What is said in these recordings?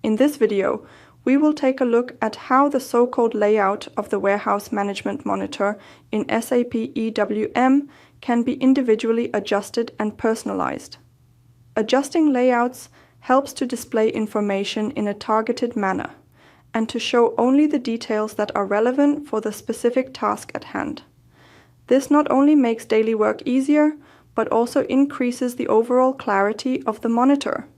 In this video, we will take a look at how the so-called layout of the Warehouse Management Monitor in SAP EWM can be individually adjusted and personalized. Adjusting layouts helps to display information in a targeted manner and to show only the details that are relevant for the specific task at hand. This not only makes daily work easier, but also increases the overall clarity of the monitor.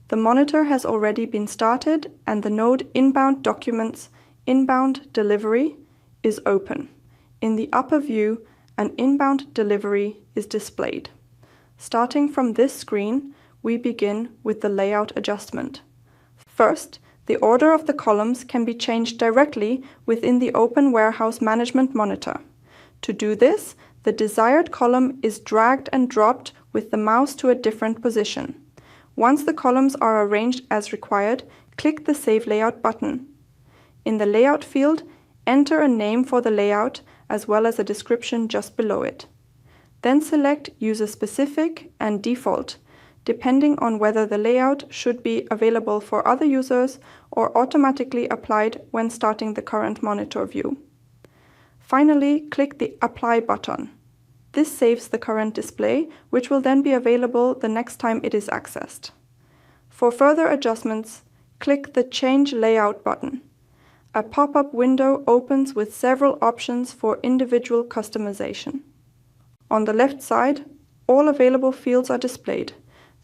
The monitor has already been started and the node Inbound Documents Inbound Delivery is open. In the upper view, an inbound delivery is displayed. Starting from this screen, we begin with the layout adjustment. First, the order of the columns can be changed directly within the Open Warehouse Management Monitor. To do this, the desired column is dragged and dropped with the mouse to a different position. Once the columns are arranged as required, click the Save Layout button. In the Layout field, enter a name for the layout as well as a description just below it. Then select User Specific and Default, depending on whether the layout should be available for other users or automatically applied when starting the current monitor view. Finally, click the Apply button. This saves the current display, which will then be available the next time it is accessed. For further adjustments, click the Change Layout button. A pop-up window opens with several options for individual customization. On the left side, all available fields are displayed.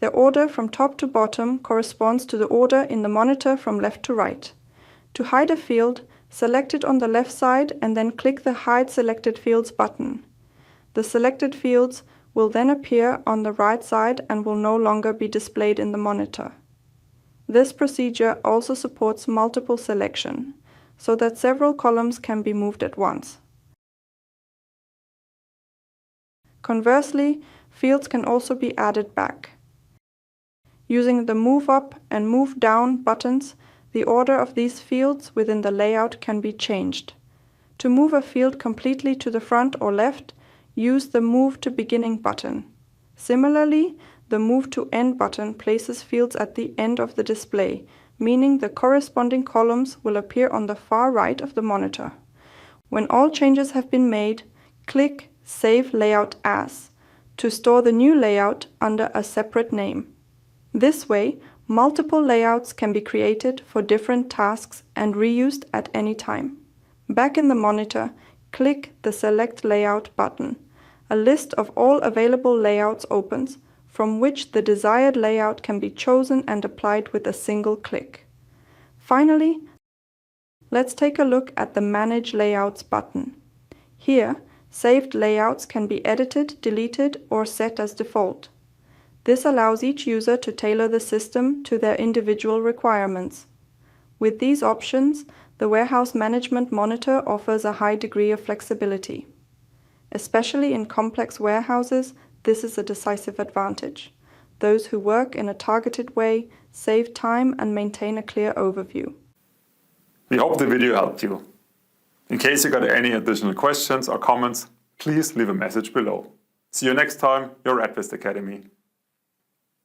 Their order from top to bottom corresponds to the order in the monitor from left to right. To hide a field, select it on the left side and then click the Hide Selected Fields button. The selected fields will then appear on the right side and will no longer be displayed in the monitor. This procedure also supports multiple selection, so that several columns can be moved at once. Conversely, fields can also be added back. Using the Move Up and Move Down buttons, the order of these fields within the layout can be changed. To move a field completely to the front or left, use the Move to Beginning button. Similarly, the Move to End button places fields at the end of the display, meaning the corresponding columns will appear on the far right of the monitor. When all changes have been made, click Save Layout As to store the new layout under a separate name. This way, multiple layouts can be created for different tasks and reused at any time. Back in the monitor, click the Select Layout button. A list of all available layouts opens, from which the desired layout can be chosen and applied with a single click. Finally, let's take a look at the Manage Layouts button. Here, saved layouts can be edited, deleted, or set as default. This allows each user to tailor the system to their individual requirements. With these options, the Warehouse Management Monitor offers a high degree of flexibility. Especially in complex warehouses, this is a decisive advantage. Those who work in a targeted way save time and maintain a clear overview. We hope the video helped you. In case you got any additional questions or comments, please leave a message below. See you next time, your advist-Academy.